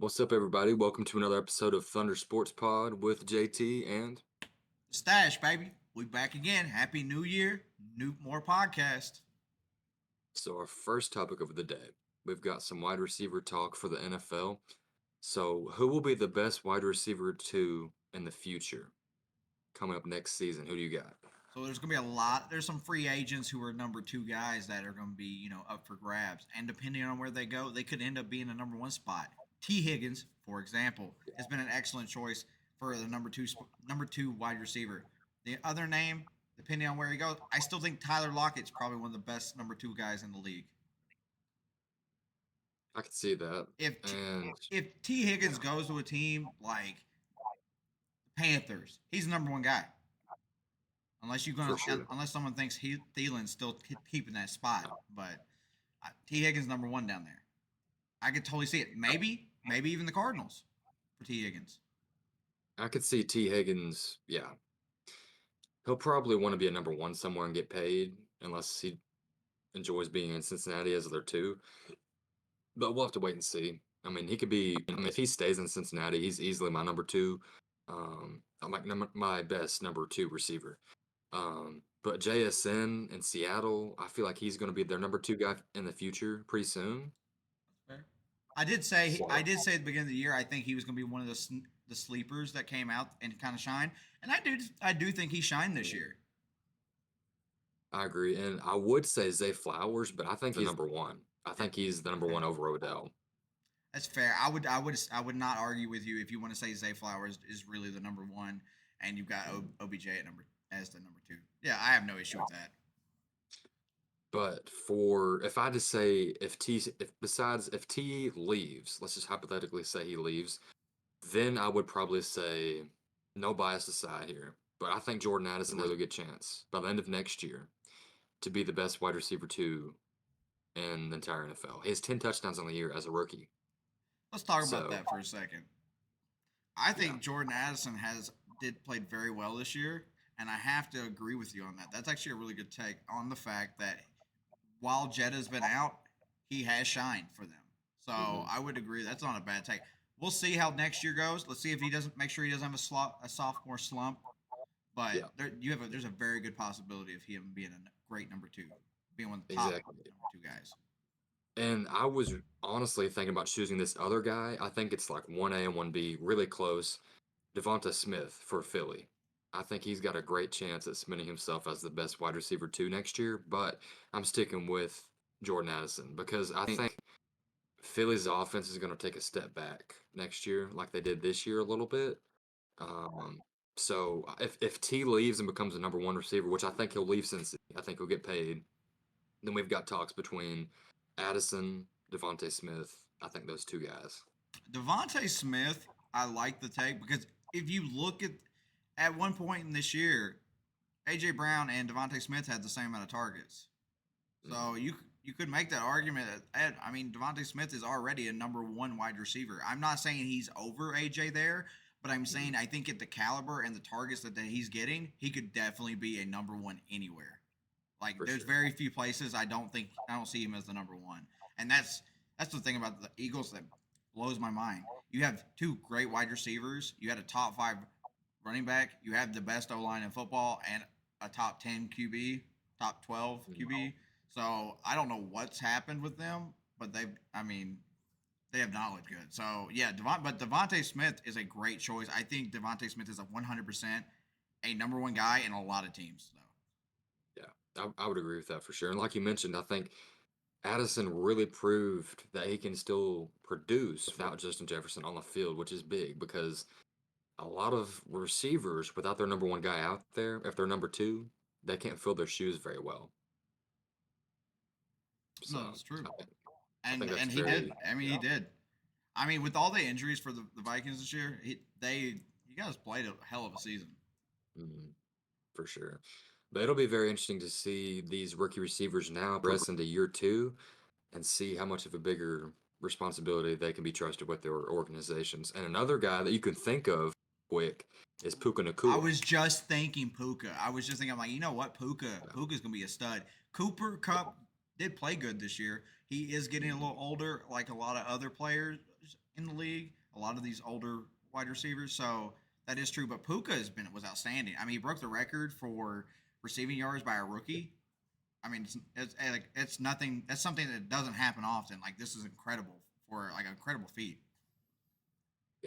What's up, everybody? Welcome to another episode of Thunder Sports Pod with JT and Stash, baby. We back again. Happy New Year. New more podcast. so our first topic of the day. We've got some wide receiver talk for the NFL. So, who will be the best wide receiver two in the future coming up next season? Who do you got? So there's gonna be a lot. There's some free agents who are number two guys that are gonna be, up for grabs. And depending on where they go, they could end up being a number one spot. T. Higgins, for example, has been an excellent choice for the number two wide receiver. The other name, depending on where he goes, I still think Tyler Lockett's probably one of the best number two guys in the league. I could see that. If T, And if T. Higgins goes to a team like Panthers, he's the number one guy. for sure. Unless someone thinks Thielen's still keeping that spot, but T Higgins number one down there. I could totally see it. Maybe even the Cardinals for T Higgins. I could see T. Higgins, yeah. He'll probably want to be a number one somewhere and get paid unless he enjoys being in Cincinnati as their two. But we'll have to wait and see. I mean, he could be. I mean, if he stays in Cincinnati, he's easily my number two. I'm like my best number two receiver. But JSN in Seattle, I feel like he's going to be their number two guy in the future pretty soon. Fair. I did say at the beginning of the year I think he was going to be one of the sleepers that came out and kind of shine, and I do think he shined this year. I agree, and I would say Zay Flowers, but I think he's number one. I think he's the number Okay. one over Odell. That's fair. I would not argue with you if you want to say Zay Flowers is really the number one, and you've got OBJ as the number two. Yeah, I have no issue with that. But if I just say if T leaves, let's just hypothetically say he leaves, then I would probably say no bias aside here. But I think Jordan Addison has a good chance by the end of next year to be the best wide receiver two in the entire NFL. He has 10 touchdowns on the year as a rookie. Let's talk about So, that for a second. I yeah, think Jordan Addison did played very well this year, and I have to agree with you on that. That's actually a really good take on the fact that while Jetta's been out, he has shined for them. So hmm I would agree that's not a bad take. We'll see how next year goes. Let's see if he doesn't make sure he doesn't have a sophomore slump. But yeah, there's a very good possibility of him being a great number two, being one of the top exactly. number two guys. And I was honestly thinking about choosing this other guy. I think it's like 1A and 1B, really close. Devonta Smith for Philly. I think he's got a great chance at cementing himself as the best wide receiver two next year, but I'm sticking with Jordan Addison because I think Philly's offense is going to take a step back next year, like they did this year a little bit. Um, so if T leaves and becomes the number one receiver, which I think he'll leave since I think he'll get paid, then we've got talks between Addison, Devontae Smith. I think those two guys. Devontae Smith, I like the take because if you look at one point in this year, AJ Brown and Devontae Smith had the same amount of targets. hmm So you could make that argument. I mean, Devontae Smith is already a number one wide receiver. I'm not saying he's over AJ there, but I'm hmm saying I think at the caliber and the targets that he's getting, he could definitely be a number one anywhere. Like For there's sure. very few places I don't see him as the number one, and that's the thing about the Eagles that blows my mind. You have two great wide receivers. You had a top five running back. You have the best O line in football and a top 10 QB, top 12 Mhm. QB. So I don't know what's happened with them, but they have not looked good. So yeah, but Devontae Smith is a great choice. I think Devontae Smith is a 100% a number one guy in a lot of teams. So Yeah, I would agree with that for sure. And like you mentioned, I think Addison really proved that he can still produce without Justin Jefferson on the field, which is big because a lot of receivers, without their number one guy out there, if they're number two, they can't fill their shoes very well. So no, that's true. I think that's And he did. very, I mean, he did. I mean, with all the injuries for the Vikings this year, you guys played a hell of a season. mm, for sure. But it'll be very interesting to see these rookie receivers now progress into year two and see how much of a bigger responsibility they can be trusted with their organizations. And another guy that you can think of quick is Puka I Nakua. was just thinking Puka. I was just thinking, I'm like, you know what, Puka's gonna be a stud. Cooper Cup did play good this year. He is getting a Mhm. little older, like a lot of other players in the league. A lot of these older wide receivers. So that is true. But Puka was outstanding. I mean, he broke the record for receiving yards by a rookie. I mean, it's nothing. That's something that doesn't happen often. Like this is incredible for like an incredible feat.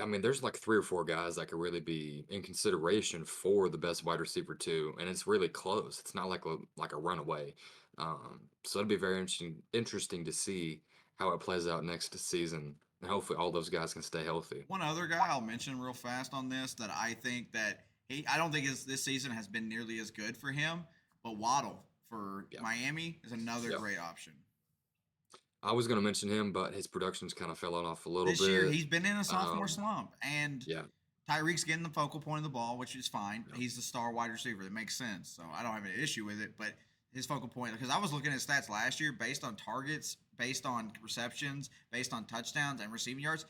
I mean, there's like 3 or 4 guys that could really be in consideration for the best wide receiver too, and it's really close. It's not like a runaway. So it'll be very interesting to see how it plays out next season, and hopefully all those guys can stay healthy. One other guy I'll mention real fast on this that I think that I don't think this season has been nearly as good for him, but Waddle for Yeah. Miami is another Yep. great option. I was going to mention him, but his production's kind of fell off a little This year bit. he's been in a sophomore Um, slump, and yeah. Tyreek's getting the focal point of the ball, which is fine. Yep. He's the star wide receiver. It makes sense, so I don't have an issue with it. But his focal point, because I was looking at stats last year based on targets, based on receptions, based on touchdowns and receiving yards.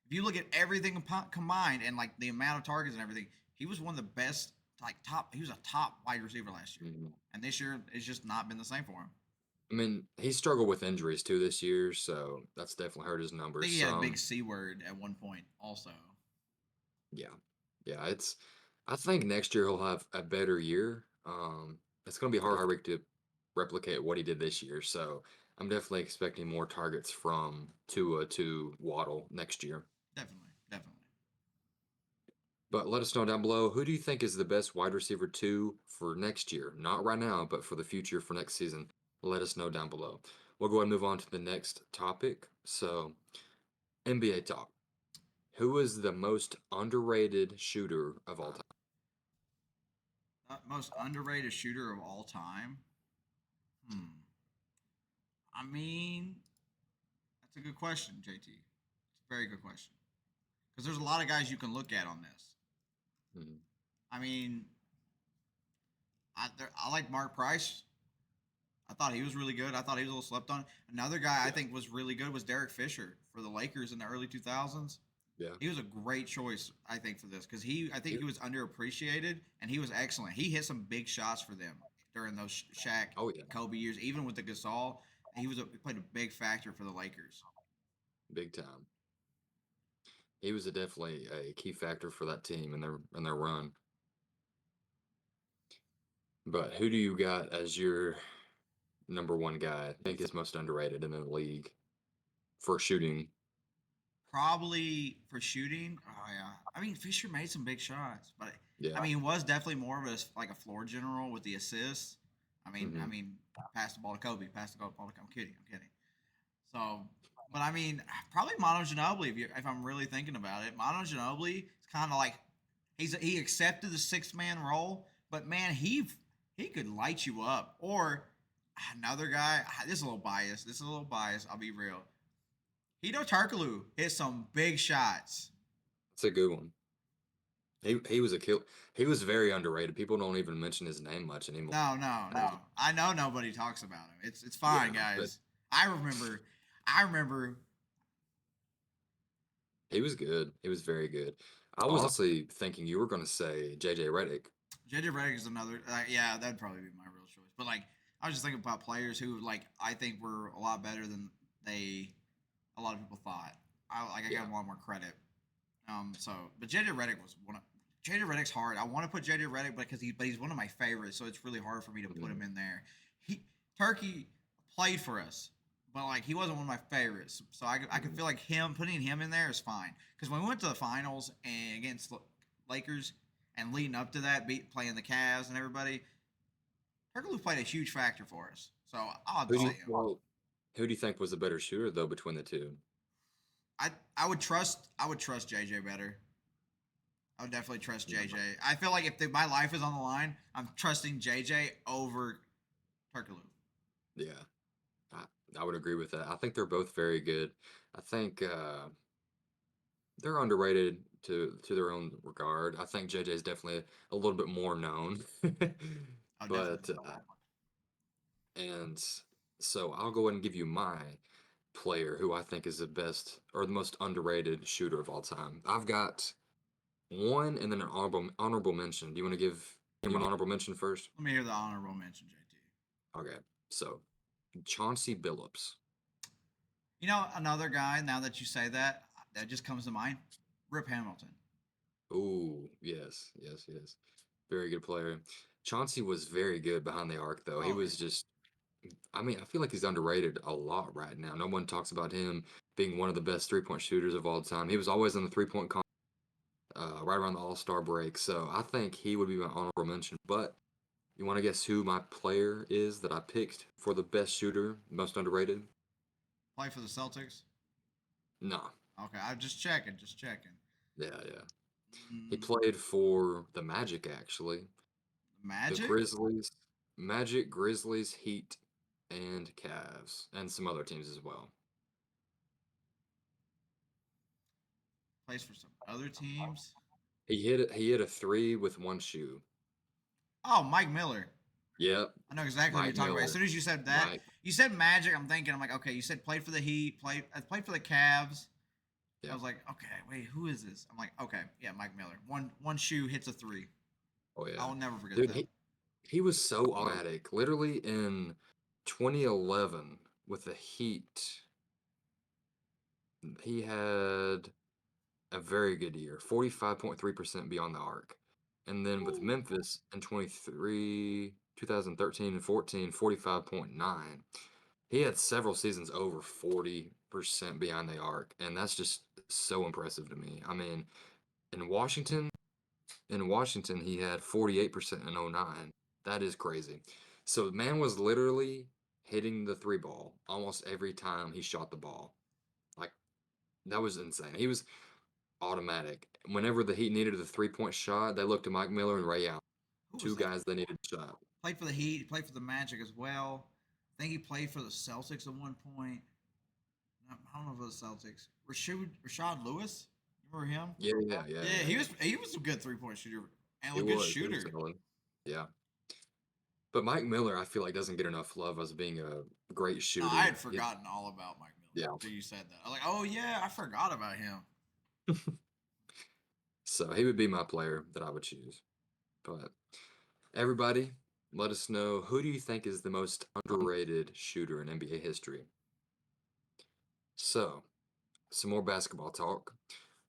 If you look at everything combined and like the amount of targets and everything, he was one of the best, like top. He was a top wide receiver last year, Mhm. and this year it's just not been the same for him. I mean, he struggled with injuries too this year, so that's definitely hurt his I numbers think he had a big some. C word at one point, also. Yeah. Yeah, it's I think next year he'll have a better year. It's going to be hard to replicate what he did this year, so I'm definitely expecting more targets from Tua to Waddle next year. Definitely, definitely. But let us know down below, who do you think is the best wide receiver 2 for next year? Not right now, but for the future for next season. Let us know down below. We'll go ahead and move on to the next topic. So, NBA talk. Who is the most underrated shooter of all time? Most underrated shooter of all time. Hmm. I mean, that's a good question, JT. It's a very good question because there's a lot of guys you can look at on this. Mhm. I mean, I like Mark Price. I thought he was really good. I thought he was a little slept on. Another guy I Yeah. think was really good was Derek Fisher for the Lakers in the early 2000s. Yeah. He was a great choice, I think, for this because I think He- he was underappreciated and he was excellent. He hit some big shots for them during those Shaq, oh yeah, Kobe years, even with the Gasol. He played a big factor for the Lakers. big time. He was definitely a key factor for that team in their run. But who do you got as your number one guy? I think is most underrated in the league for shooting. Probably for shooting. Oh yeah, I mean Fisher made some big shots, but I Yeah. mean he was definitely more of like a floor general with the assists. I Hmm. mean, pass the ball to Kobe, pass the ball to Kobe. I'm kidding. So, but I mean, probably Mono Ginobili. If I'm really thinking about it, Mono Ginobili is kind of like he accepted the 6 man role, but man, he could light you up. Or another guy. This is a little biased. This is a little biased. I'll be real. Hito Tarkalu hit some big shots. It's a good one. He was a kill. He was very underrated. People don't even mention his name much anymore. No, no, no. I know nobody talks about him. It's fine, Yeah, but guys. I remember. I remember. he was good. He was very good. I was honestly thinking you were going to say JJ Redick. JJ Redick is another. Yeah, that'd probably be my real choice. But like, I was just thinking about players who like I think were a lot better than a lot of people thought. I Yeah. got a lot more credit. But JJ Redick was one of. JJ Redick's hard. I want to put JJ Redick because he's one of my favorites, so it's really hard for me to put him in there. Turkey played for us, but like he wasn't one of my favorites, so I could feel like putting him in there is fine. Because when we went to the finals and against the Lakers and leading up to that, playing the Cavs and everybody, Turkey played a huge factor for us. So I'll Who do say you him. well, who do you think was the better shooter though between the two? I would trust JJ better. I would definitely trust JJ. I feel like if my life is on the line, I'm trusting JJ over Turkaloo. Yeah, I, I would agree with that. I think they're both very good. I think they're underrated to their own regard. I think JJ is definitely a little bit more known, Oh, but definitely. and so I'll go ahead and give you my player who I think is the best or the most underrated shooter of all time. I've got one and then an honorable mention. Do you want to give him an honorable mention first? Let me hear the honorable mention, JT. Okay, so Chauncey Billups. You know, another guy, now that you say that, that just comes to mind. Rip Hamilton. Ooh, yes, yes, yes. Very good player. Chauncey was very good behind the arc, though. He Oh was yeah. just, I mean, I feel like he's underrated a lot right now. No one talks about him being one of the best 3-point shooters of all time. He was always in the 3-point right around the All-Star break. So I think he would be my honorable mention. But you want to guess who my player is that I picked for the best shooter, most underrated? Play for the Celtics. No. Okay, I'm just checking. Just checking. Yeah, yeah. He Mm, played for the Magic, actually. The Magic Grizzlies, Magic, Grizzlies, Heat, and Cavs, and some other teams as well. plays for some other teams. He hit a three with one shoe. Oh, Mike Miller. Yep, I know exactly what you're Mike talking about. As Miller. soon as you said that, Mike. you said Magic. I'm thinking. I'm like, okay. You said played for the Heat. Played for the Cavs. I Yeah. was like, okay, wait, who is this? I'm like, okay, yeah, Mike Miller. One shoe hits a three. Oh I yeah. will never forget Dude, that. he was so automatic. Literally in 2011 with the Heat, he had a very good year, 45.3% beyond the arc. And then with Ooh. Memphis in 2013 and 14, 45.9. He had several seasons over 40% behind the arc, and that's just so impressive to me. I mean, in Washington, in Washington, he had 48% in '09. That is crazy. So the man was literally hitting the three ball almost every time he shot the ball. Like that was insane. He was automatic. Whenever the Heat needed a 3-point shot, they looked to Mike Miller and Ray Allen, Who was two that? guys they needed a shot. Played for the Heat. He played for the Magic as well. I think he played for the Celtics at one point. I don't know if it was the Celtics. Rashad Lewis. You remember him? Yeah, yeah, yeah, Yeah, yeah, he yeah. was a good 3-point shooter and He a good was. He was shooter. solid. Yeah. But Mike Miller, I feel like doesn't get enough love as being a great No, I shooter. had forgotten all about Mike Miller Yeah. until you said that. I was like, oh yeah, I forgot about him. So he would be my player that I would choose. But everybody, let us know, who do you think is the most underrated shooter in NBA history? So, some more basketball talk.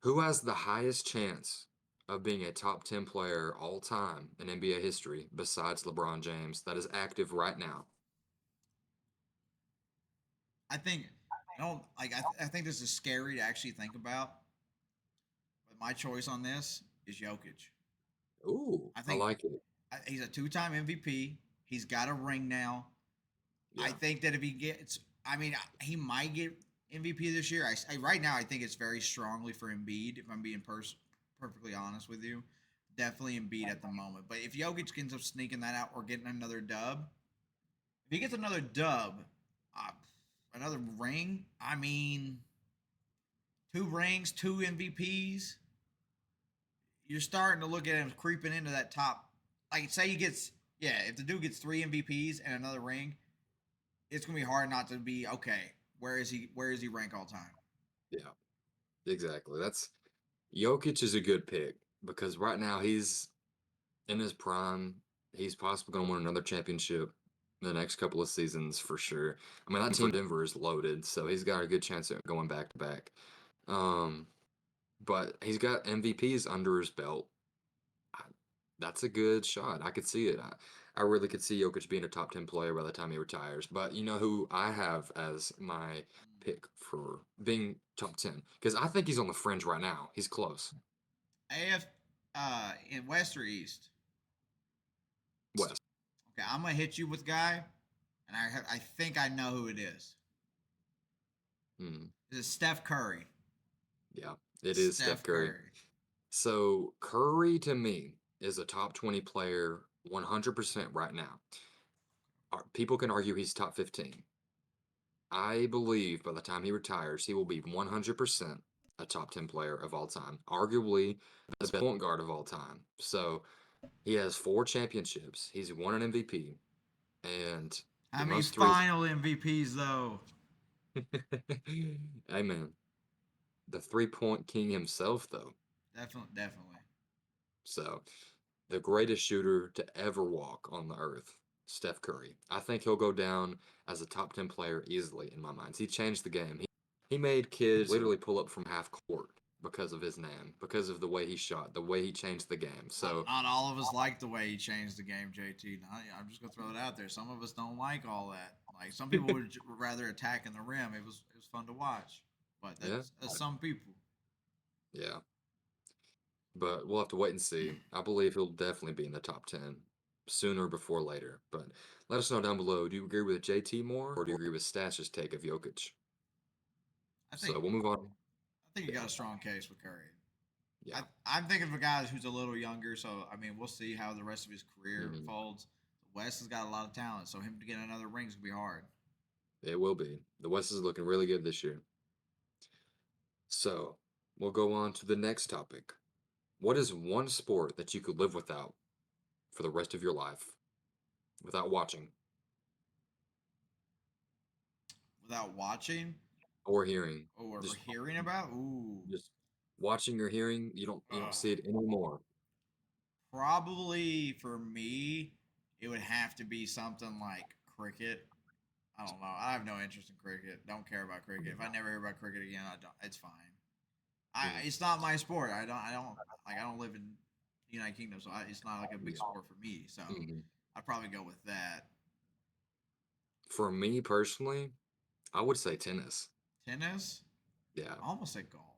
Who has the highest chance of being a top 10 player all time in NBA history besides LeBron James that is active right now? I think I don't like. I think this is scary to actually think about. But my choice on this is Jokic. Ooh, I I think like it. he's a two-time MVP. He's got a ring now. I Yeah. think that if he gets, I mean, he might get MVP this year. Right now, I think it's very strongly for Embiid. If I'm being perfectly honest with you, definitely Embiid at the moment. But if Jokic ends up sneaking that out or getting another dub, if he gets another dub, uh, another ring, I mean, two rings, two MVPs, you're starting to look at him creeping into that top. Like, say he gets, yeah, if the dude gets three MVPs and another ring, it's gonna be hard not to be okay. Where is he? Where is he rank all time? Yeah, exactly. That's Jokic is a good pick because right now he's in his prime. He's possibly going to win another championship in the next couple of seasons for sure. I mean, that team for Denver is loaded, so he's got a good chance at going back to back. Um, but he's got MVPs under his belt. I, that's a good shot. I could see it. I really could see Jokic being a top 10 player by the time he retires. But you know who I have as my pick for being top 10? Because I think he's on the fringe right now. He's close. AF in West or East? West. Okay, I'm gonna hit you with guy, and I think I know who it is. Hmm. It's Steph Curry. Yeah, it is Steph Steph Curry. Curry. So Curry to me is a top 20 player 100% right now. People can argue he's top 15. I believe by the time he retires, he will be 100% a top 10 player of all time, arguably the best point guard of all time. So he has 4 championships. He's won an MVP and How the many most threes. final MVPs though? Amen. The 3-point king himself, though. Definitely, definitely. So the greatest shooter to ever walk on the earth, Steph Curry. I think he'll go down as a top 10 player easily in my mind. He changed the game. He made kids literally pull up from half court because of his name, because of the way he shot, the way he changed the game. So Not all of us like the way he changed the game, JT. I'm just gonna throw it out there. Some of us don't like all that. Like some people would rather attack in the rim. It was fun to watch, but yeah, that's some people. yeah. But we'll have to wait and see. I believe he'll definitely be in the top 10 sooner before later. But let us know down below. Do you agree with JT more or do you agree with Stash's take of Jokic? I So think we'll move on. I think you got Yeah, a strong case with Curry. yeah. I'm thinking of a guy who's a little younger, so I mean we'll see how the rest of his career Hmm. folds. The West has got a lot of talent, so him to get another ring is gonna be hard. It will be. The West is looking really good this year. So we'll go on to the next topic. What is one sport that you could live without for the rest of your life without watching Without watching or hearing? or Just hearing about, ooh, just watching or hearing, you don't uh, see it anymore. probably for me, it would have to be something like cricket. I don't know. I have no interest in cricket. Don't care about cricket. If I never hear about cricket again, I don't. It's fine. Mm, It's not my sport. I don't live in the United Kingdom, so it's not like a big yeah. sport for me. So Mhm. I'd probably go with that. For me personally, I would say tennis. Tennis. Yeah. I almost said golf.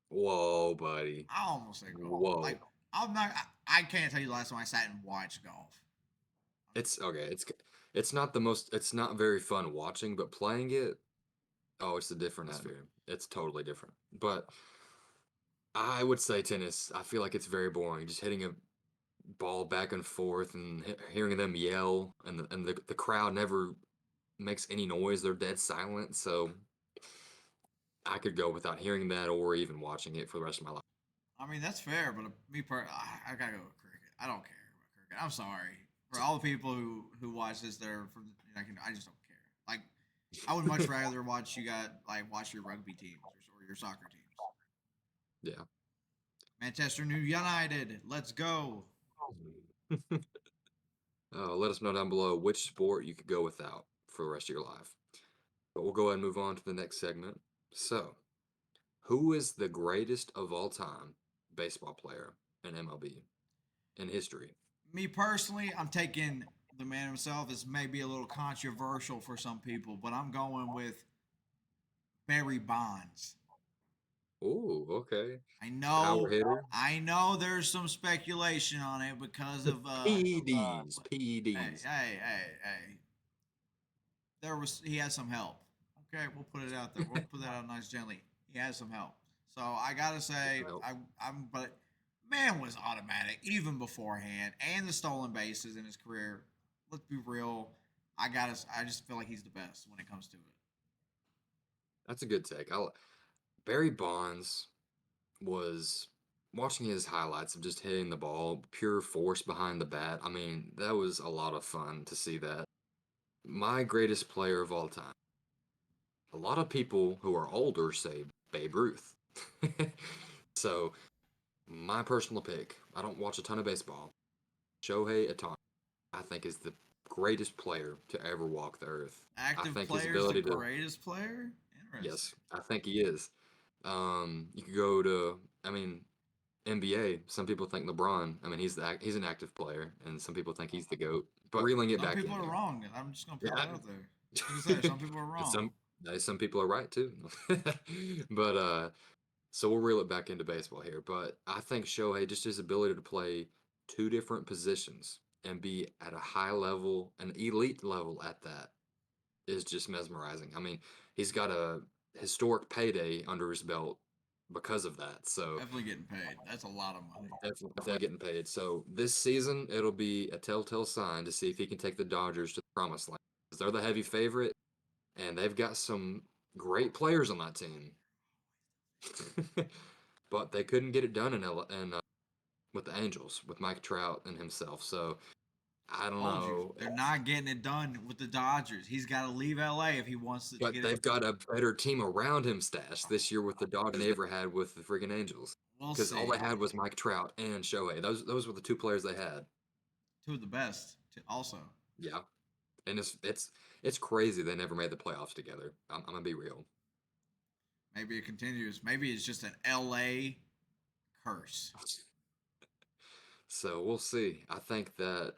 Whoa, buddy. I almost said golf. Whoa. Like I'm not. I can't tell you the last time I sat and watched golf. It's okay. It's not the most. It's not very fun watching, but playing it, oh, it's a different atmosphere. It's totally different. But I would say tennis. I feel like it's very boring. Just hitting a ball back and forth and hearing them yell, and the crowd never makes any noise. They're dead silent. So I could go without hearing that or even watching it for the rest of my life. I mean that's fair, but I gotta go with cricket. I don't care about cricket. I'm sorry for all the people who watch this. They're from I just don't care. Like I would much rather watch your rugby teams or your soccer teams. Yeah. Manchester United, let's go. Let us know down below which sport you could go without for the rest of your life. But we'll go ahead and move on to the next segment. So, who is the greatest of all time baseball player in MLB in history? Me personally, I'm taking the man himself. This may be a little controversial for some people, but I'm going with Barry Bonds. Oh, okay. I Power know, hitter. I know. There's some speculation on it because of PEDs. hey, PEDs. hey, hey, hey. He had some help. Okay, we'll put it out there. We'll put that out nice gently. He has some help. So I gotta say, Well, but man was automatic even beforehand, and the stolen bases in his career. Let's be real. I just feel like he's the best when it comes to it. that's a good take. Barry Bonds was watching his highlights of just hitting the ball, pure force behind the bat. I mean, that was a lot of fun to see that. My greatest player of all time. A lot of people who are older say Babe Ruth. So, my personal pick, I don't watch a ton of baseball. Shohei Ohtani, I think, is the greatest player to ever walk the earth. I Active think his player is the ability to, greatest player. Interesting. yes, I think he is. You could go to, I mean, NBA. Some people think LeBron. I mean, he's an active player, and some people think he's the goat. But reeling it Some back people in are here, wrong. I'm just gonna put yeah, that out there. Like I said, some people are and wrong. some people are right too. But so we'll reel it back into baseball here. But I think Shohei, just his ability to play two different positions and be at a high level, an elite level at that, is just mesmerizing. I mean, he's got a historic payday under his belt because of that. So Definitely getting paid. That's a lot of money. definitely getting paid. So this season, it'll be a telltale sign to see if he can take the Dodgers to the promised land. 'Cause they're the heavy favorite, and they've got some great players on that team. But they couldn't get it done with the Angels, with Mike Trout and himself. So I don't Told you know. they're not getting it done with the Dodgers. He's got to leave LA if he wants to But get it. they've got a better team around him, Stash, this year with the Dodgers than they ever had with the friggin' Angels. We'll Because all see. they had was Mike Trout and Shohei. Those were the two players they had. Two of the best, also. Yeah, and it's crazy they never made the playoffs together. I'm gonna be real. Maybe it continues. Maybe it's just an LA curse. So we'll see. I think that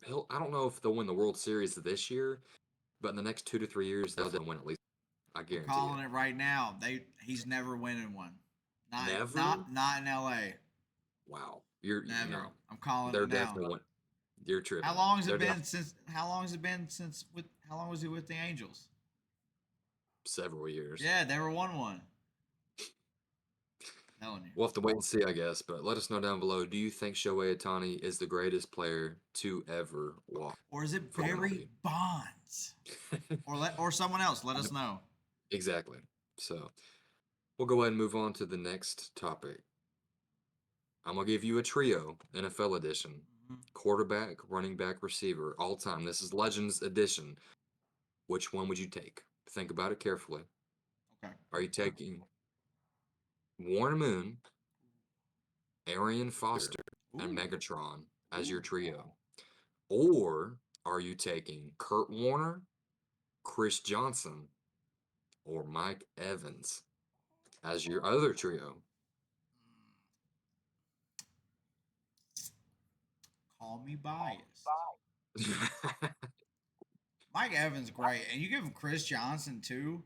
I don't know if they'll win the World Series this year, but in the next 2 to 3 years, they'll definitely win at least. I I'm guarantee calling it. it right now. He's never winning one. Not Never? not in LA. Wow. Never. No. I'm calling They're it now. definitely You're How tripping. long has it They're been definitely since? How long has it been since? With how long was he with the Angels? several years. Yeah, never won one. Telling you. We'll have to wait and see, I guess. But let us know down below. Do you think Shohei Ohtani is the greatest player to ever walk Or is it for Barry MLB? Bonds? Or someone else? Let us know. Exactly. So we'll go ahead and move on to the next topic. I'm gonna give you a trio, NFL edition. Mhm. Quarterback, running back, receiver, all time. This is Legends edition. Which one would you take? Think about it carefully. Okay. Are you taking Warren Moon, Arian Foster, and Ooh. Megatron as your Ooh. trio? Or are you taking Kurt Warner, Chris Johnson, or Mike Evans as your other trio? Call me biased. Mike Evans great, and you give him Chris Johnson too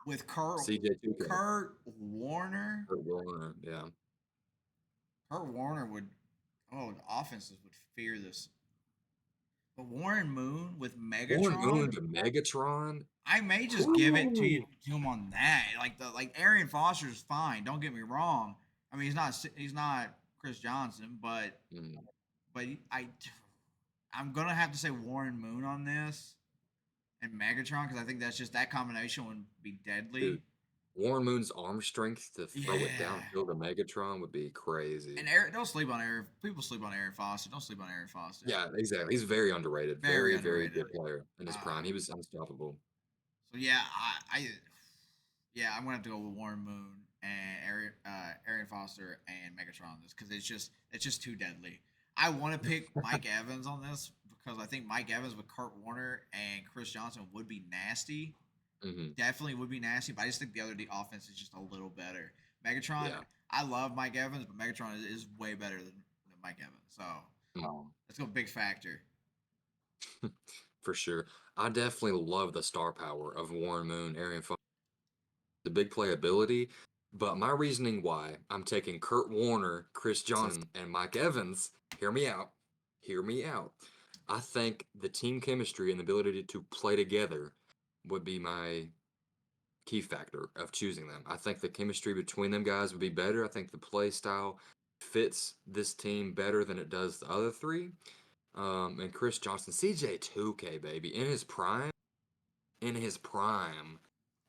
with CJ2K. Kurt Warner. Kurt Warner, yeah. Kurt Warner would. Oh, the offenses would fear this. But Warren Moon with Warren Moon Megatron. to Megatron. I may just give it to Whew. him on that. Like Arian Foster's fine. Don't get me wrong. I mean he's not Chris Johnson, but Mm, but I'm gonna have to say Warren Moon on this and Megatron because I think that's just that combination would be deadly. dude, Warren Moon's arm strength to throw it Yeah. downfield to Megatron would be crazy. And don't sleep on Aaron. People sleep on Aaron Foster. Don't sleep on Aaron Foster. Yeah, exactly. He's very underrated. Very Very, very underrated. good player in his Uh, prime. He was unstoppable. so yeah, yeah, I'm gonna have to go with Warren Moon and Arian Foster and Megatron on this because it's just too deadly. I want to pick Mike Evans on this because I think Mike Evans with Kurt Warner and Chris Johnson would be nasty. Hmm. Definitely would be nasty, but I just think the other offense is just a little better. Megatron, Yeah. I love Mike Evans, but Megatron is way better than Mike Evans. So Mm. let's go big factor. For sure. I definitely love the star power of Warren Moon, Arian Foster, the big playability. But my reasoning why I'm taking Kurt Warner, Chris Johnson, and Mike Evans, hear me out. Hear me out. I think the team chemistry and the ability to play together would be my key factor of choosing them. I think the chemistry between them guys would be better. I think the play style fits this team better than it does the other three. And Chris Johnson, CJ2K, baby, in his prime,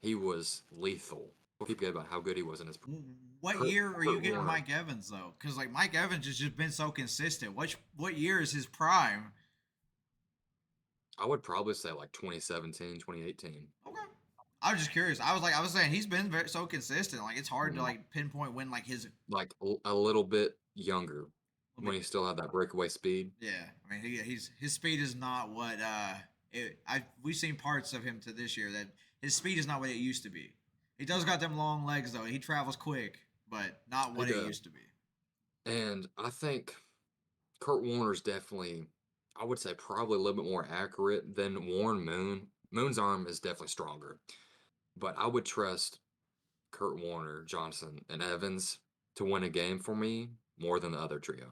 he was lethal. People forget about how good he was in his prime. What Kurt, year are you Kurt getting Warner, Mike Evans though? Because like Mike Evans has just been so consistent. What year is his prime? I would probably say like 2017, 2018. Okay, I was just curious. I was saying he's been so consistent. Like it's hard to like pinpoint when like his Like a little bit younger little when bit. he still had that breakaway speed. Yeah, I mean he's his speed is not what we've seen parts of him to this year that his speed is not what it used to be. He does got them long legs though. He travels quick, but not He what it does. used to be. And I think Kurt Warner's definitely, I would say, probably a little bit more accurate than Warren Moon. Moon's arm is definitely stronger, but I would trust Kurt Warner, Johnson, and Evans to win a game for me more than the other trio.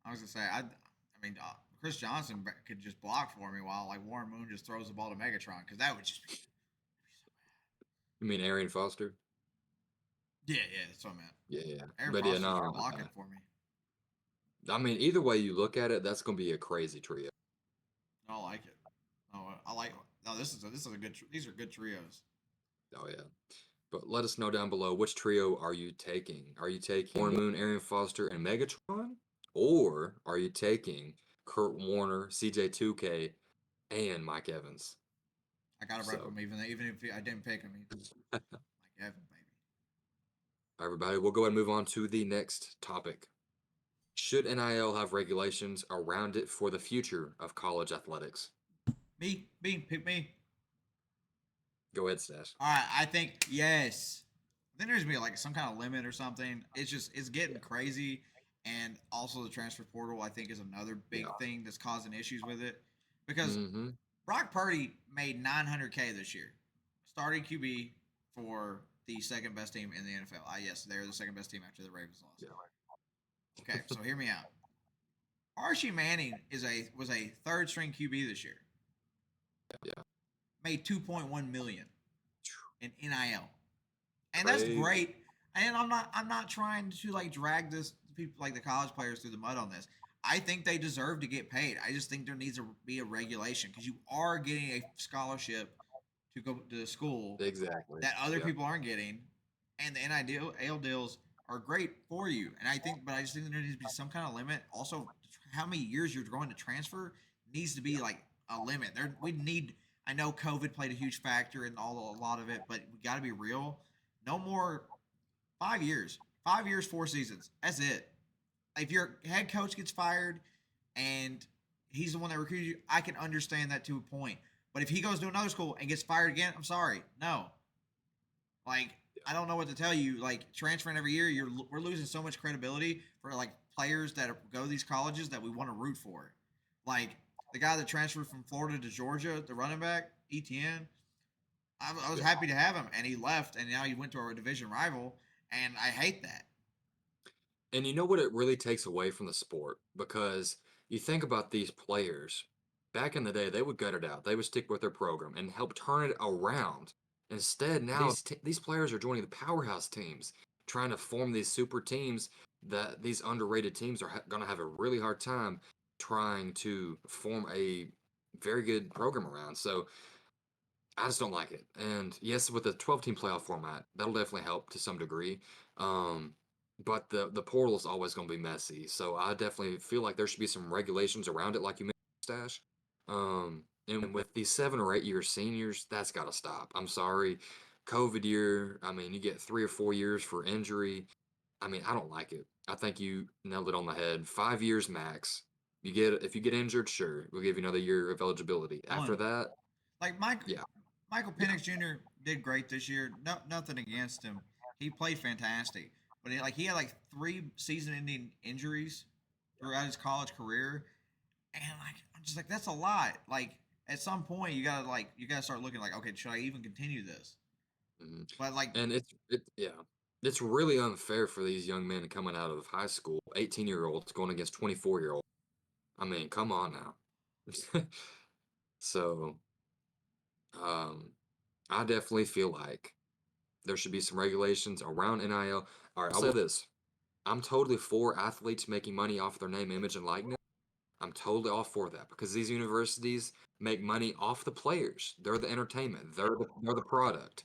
I was gonna say I mean Chris Johnson could just block for me while like Warren Moon just throws the ball to Megatron because that would just be You mean Arian Foster? yeah, that's what I meant. Yeah, yeah. Aaron But yeah, Foster's just no. blocking for me. I mean, either way you look at it, that's going to be a crazy trio. I like it. No, I like. No, this is a good. These are good trios. Oh, yeah. But let us know down below, which trio are you taking? Are you taking Warren Moon, Arian Foster, and Megatron? Or are you taking Kurt Warner, CJ2K, and Mike Evans? I gotta rep So, him even if I didn't pick him. Like Evan, baby. everybody, we'll go ahead and move on to the next topic. Should NIL have regulations around it for the future of college athletics? Me, pick me. Go ahead, Stash. All right, I think yes. I think there's gonna be like some kind of limit or something. It's getting crazy, and also the transfer portal I think is another Yeah. big thing that's causing issues with it, because Mm-hmm. Brock Purdy made 900K this year, starting QB for the second best team in the NFL. Yes, they're the second best team after the Ravens lost. Yeah. Okay, so hear me out. Archie Manning was a third string QB this year. Yeah. Made 2.1 million in NIL. And that's Crazy. great. And I'm not trying to like drag this people like the college players through the mud on this. I think they deserve to get paid. I just think there needs to be a regulation because you are getting a scholarship to go to school Exactly. that other Yeah. people aren't getting, and the NIL deals are great for you. And I just think that there needs to be some kind of limit. Also, how many years you're going to transfer needs to be Yeah. like a limit. There, we need. I know COVID played a huge factor in a lot of it, but we got to be real. No more 5 years. 5 years, 4 seasons. That's it. If your head coach gets fired and he's the one that recruited you, I can understand that to a point. But if he goes to another school and gets fired again, I'm sorry. No. Like, I don't know what to tell you. Like, transferring every year, we're losing so much credibility for like players that go to these colleges that we want to root for. Like the guy that transferred from Florida to Georgia, the running back ETN. I was Yeah. happy to have him, and he left, and now he went to our division rival, and I hate that. And you know what it really takes away from the sport? Because you think about these players, back in the day, they would gut it out. They would stick with their program and help turn it around. Instead, now these players are joining the powerhouse teams, trying to form these super teams that these underrated teams are going to have a really hard time trying to form a very good program around. So I just don't like it. And yes, with the 12-team playoff format, that'll definitely help to some degree. Um, but the portal is always going to be messy. So I definitely feel like there should be some regulations around it, like you mentioned, Stash. And with these 7 or 8 year seniors, that's got to stop. I'm sorry. COVID year, I mean, you get 3 or 4 years for injury. I mean, I don't like it. I think you nailed it on the head. 5 years max. If you get injured, sure, we'll give you another year of eligibility. After One, that, like yeah, Michael yeah. Penix Jr. did great this year. No, nothing against him. He played fantastic, but he had like 3 season-ending injuries throughout his college career, and like I'm just like that's a lot. Like at some point you gotta start looking like okay, should I even continue this? Mhm. But like And yeah, it's really unfair for these young men coming out of high school, 18-year-olds going against 24-year-olds. I mean, come on now. So, um, I definitely feel like there should be some regulations around NIL. All right, I'll say this. I'm totally for athletes making money off their name, image, and likeness. I'm totally all for that because these universities make money off the players. They're the entertainment. They're the product.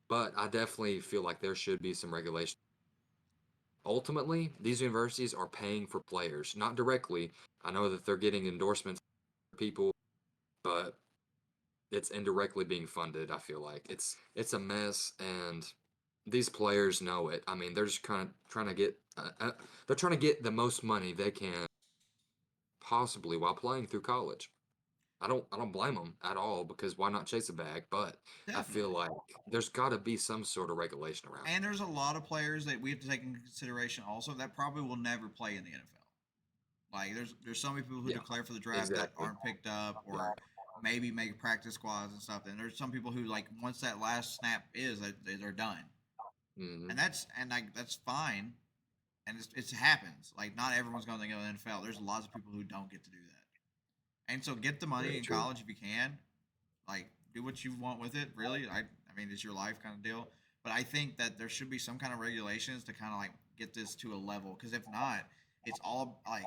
But I definitely feel like there should be some regulation. Ultimately, these universities are paying for players, not directly. I know that they're getting endorsements from people, but it's indirectly being funded. I feel like it's a mess, and these players know it. I mean, they're just kind of trying to get they're trying to get the most money they can possibly while playing through college. I don't blame them at all because why not chase a bag? But I feel definitely. like there's got to be some sort of regulation around. And there's a lot of players that we have to take into consideration also that probably will never play in the NFL. Like there's so many people who Yeah, declare for the draft that exactly. aren't picked up Yeah. or maybe make practice squads and stuff. And there's some people who like once that last snap is they're done. Hmm. And like that's fine. And it happens. Like not everyone's going to go to the NFL. There's lots of people who don't get to do that. And so get the money Very in true. college if you can. Like do what you want with it. Really, I mean it's your life kind of deal. But I think that there should be some kind of regulations to kind of like get this to a level. Because if not, it's all like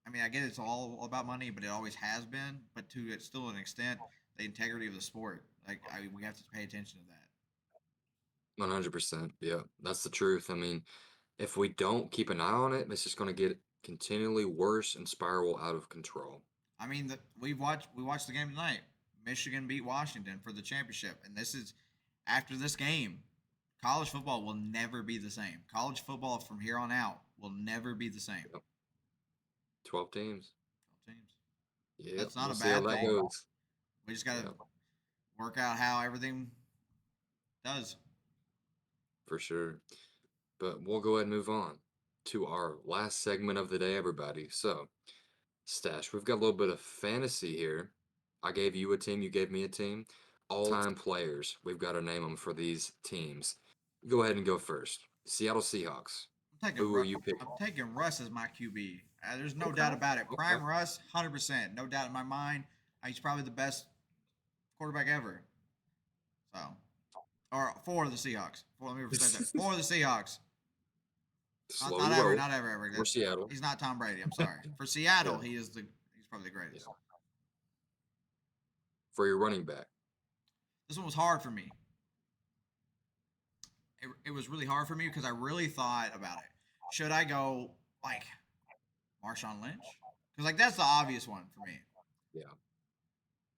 I mean I get it's all about money, but it always has been. But to it's still an extent the integrity of the sport. Like we have to pay attention to that. 100%. Yeah, that's the truth. I mean, if we don't keep an eye on it, it's just going to get continually worse and spiral out of control. I mean, we watched the game tonight. Michigan beat Washington for the championship, and this is after this game. College football will never be the same. College football from here on out will never be the same. Yep. 12 teams. 12 teams. Yep. That's not We'll a see how bad that thing. goes. We just gotta Yeah. work out how everything does. for sure. But we'll go ahead and move on to our last segment of the day, everybody. So, Stash, we've got a little bit of fantasy here. I gave you a team, you gave me a team. All-time players, we've got to name them for these teams. Go ahead and go first. Seattle Seahawks. Who will you pick? I'm taking Russ as my QB. There's no Okay. doubt about it. Okay. Prime Russ, 100%. No doubt in my mind. He's probably the best quarterback ever. So, or for the Seahawks. Let me rephrase that. For the Seahawks. Slow Not roll ever, not ever, ever. for Seattle. He's not Tom Brady. I'm sorry. For Seattle, Yeah. he's probably the greatest. Yeah. For your running back. This one was hard for me. It was really hard for me because I really thought about it. Should I go like Marshawn Lynch? Because like that's the obvious one for me. Yeah.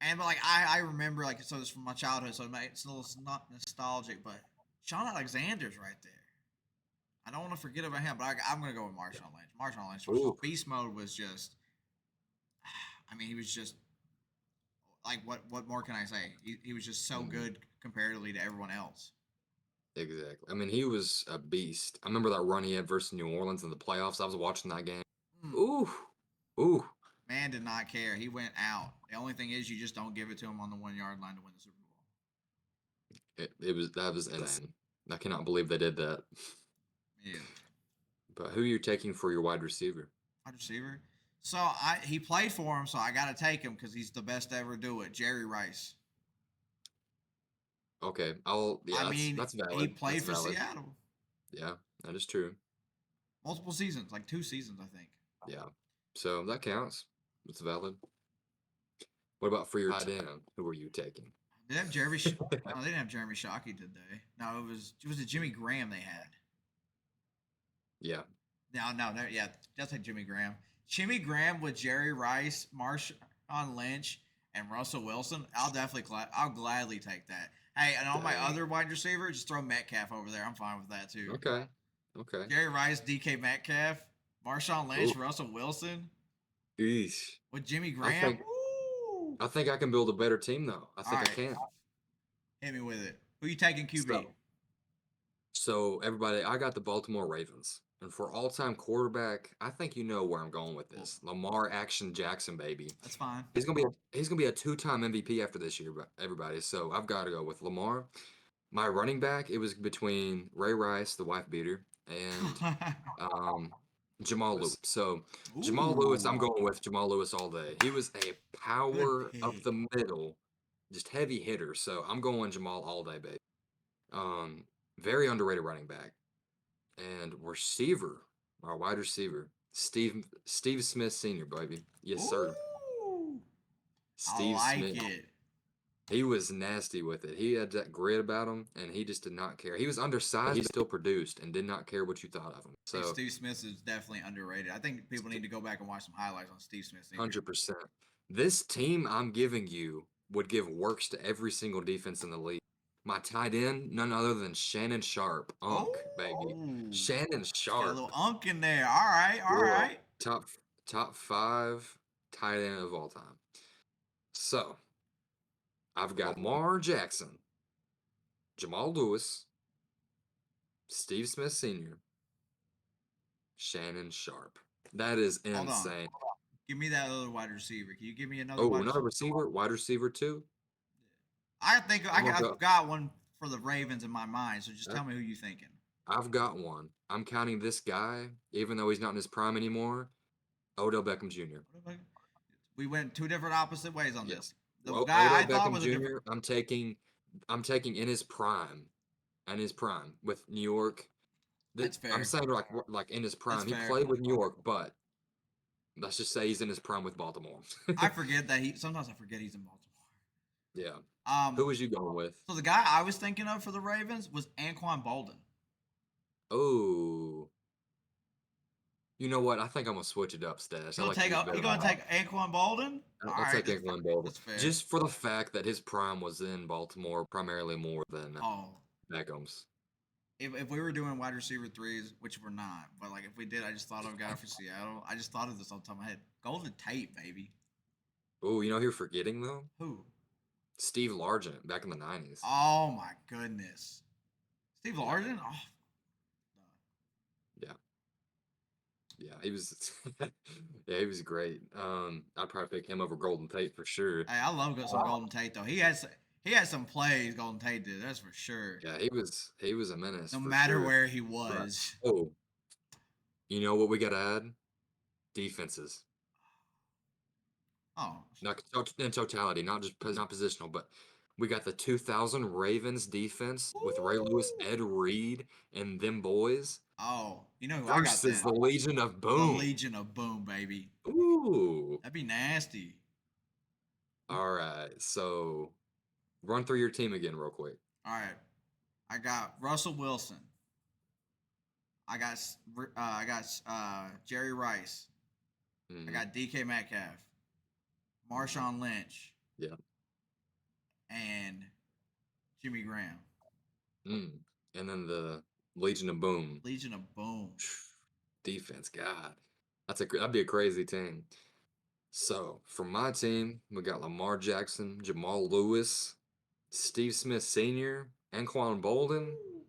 And but like I remember like so this from my childhood, so it's a little not nostalgic, but Sean Alexander's right there. I don't want to forget about him, but I'm gonna go with Marshawn Lynch. Marshawn Lynch was beast mode was just. I mean, he was just like what more can I say? He was just so good comparatively to everyone else. Exactly. I mean, he was a beast. I remember that run he had versus New Orleans in the playoffs. I was watching that game. Ooh, ooh. Man did not care. He went out. The only thing is, you just don't give it to him on the 1 yard line to win the Super Bowl. That was insane. I cannot believe they did that. Yeah. But who are you taking for your wide receiver? Wide receiver. So he played for him, so I got to take him because he's the best to ever do it. Jerry Rice. Okay, that's valid. He played that's for valid. Seattle. Yeah, that is true. Multiple seasons, like 2 seasons, I think. Yeah, so that counts. It's valid. What about for your tight end? Who are you taking? Did they have Jeremy? No, they didn't have Jeremy Shockey, did they? No, it was a Jimmy Graham they had. Yeah. No, yeah, that's like Jimmy Graham. Jimmy Graham with Jerry Rice, Marshawn Lynch, and Russell Wilson. I'll gladly take that. Hey, and on my other wide receiver, just throw Metcalf over there. I'm fine with that too. Okay. Jerry Rice, DK Metcalf, Marshawn Lynch, Russell Wilson. Eesh. With Jimmy Graham. I think I can build a better team though. I think I can. Hit me with it. Who you taking QB? So everybody, I got the Baltimore Ravens. And for all-time quarterback, I think you know where I'm going with this. Lamar Action Jackson, baby. That's fine. He's gonna be a 2-time MVP after this year, everybody. So I've got to go with Lamar. My running back, it was between Ray Rice, the wife beater, and Jamal Lewis. So Jamal Lewis, I'm going with Jamal Lewis all day. He was a power of the middle, just heavy hitter. So I'm going Jamal all day, baby. Very underrated running back. And receiver, our wide receiver, Steve Smith Sr., baby. Yes, sir. Steve Smith. It. He was nasty with it. He had that grit about him, and he just did not care. He was undersized, he still produced, and did not care what you thought of him. So Steve Smith is definitely underrated. I think people need to go back and watch some highlights on Steve Smith Sr. 100%. This team I'm giving you would give works to every single defense in the league. My tight end, none other than Shannon Sharp. Baby. Shannon Sharp. Got a little unk in there. All right. Top 5 tight end of all time. So, I've got Lamar Jackson, Jamal Lewis, Steve Smith Sr., Shannon Sharp. That is insane. Give me that other wide receiver. Can you give me another another receiver? Wide receiver too? I think I've got one for the Ravens in my mind, so just tell me who you're thinking. I've got one. I'm counting this guy, even though he's not in his prime anymore, Odell Beckham Jr. We went 2 different opposite ways on this. The guy Odell I thought was Jr. I'm taking in his prime, with New York. That's fair. I'm saying like in his prime. He played with New York, but let's just say he's in his prime with Baltimore. I forget that sometimes I forget he's in Baltimore. Yeah. Who was you going with? So the guy I was thinking of for the Ravens was Anquan Bolden. Oh. You know what? I think I'm gonna switch it up, Stash. You gonna take Anquan Bolden? I'll take Anquan Bolden. Just for the fact that his prime was in Baltimore primarily more than Beckham's. If we were doing wide receiver 3s, which we're not, but like if we did, I just thought of a guy for Seattle. I just thought of this off the top of my head. Golden Tate, baby. Oh, you know who you're forgetting though? Who? Steve Largent back in the 90s. Oh my goodness. Steve Largent? Oh, Yeah. Yeah, he was yeah, he was great. I'd probably pick him over Golden Tate for sure. hey, I love some Golden Tate though. He had some plays Golden Tate did. That's for sure. Yeah, he was a menace No for matter sure. where he But was. oh, you know what we got to add? Defenses. Oh, Not in totality, not just not positional, but we got the 2000 Ravens defense with Ray Lewis, Ooh. Ed Reed, and them boys Oh, you know who I got versus then? the Legion of The Boom. Legion of Boom, baby. Ooh. That'd be nasty. All right. So run through your team again, real quick. All right. I got Russell Wilson. I got Jerry Rice. I Hmm. got DK Metcalf, Marshawn Lynch, Yeah. and Jimmy Graham. Mm. And then the Legion of Boom Legion of Boom. defense. God, that'd be a crazy team. So for my team, we got Lamar Jackson, Jamal Lewis, Steve Smith Sr., Anquan Bolden, Ooh.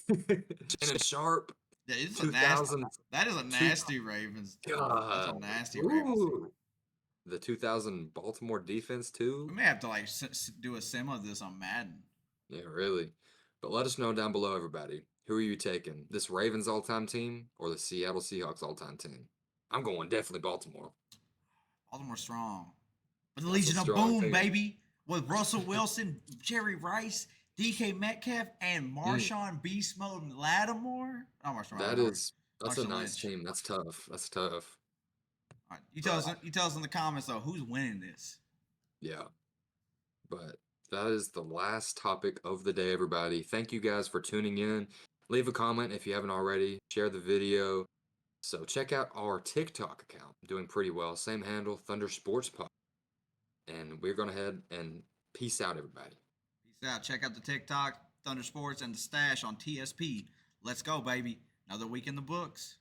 Shannon Sharp, Yeah, it's a nasty. 2000, That is a two, nasty Ravens. That's a God, nasty Ravens team. ooh, the 2000 Baltimore defense We too. may have to like do a sim of this on Madden. Yeah, really. But let us know down below, everybody. Who are you taking? This Ravens all-time team or the Seattle Seahawks all-time team? I'm going definitely Baltimore. Baltimore strong. But the That's a Legion of strong Boom, team. baby, with Russell Wilson, Jerry Rice, DK Metcalf, and Mm, Marshawn Beast Mode Lattimore. Not Marshawn that Lattimore. is that's a Marshawn nice Lynch. team. That's tough. That's tough. All right, But you tell us in the comments though who's winning this. yeah, but that is the last topic of the day, everybody. Thank you guys for tuning in. Leave a comment if you haven't already. Share the video. So check out our TikTok account. Doing pretty well. Same handle, Thunder Sports Pod. And we're going to head and peace out, everybody. Peace out. Check out the TikTok, Thunder Sports, and the Stash on TSP. Let's go, baby. Another week in the books.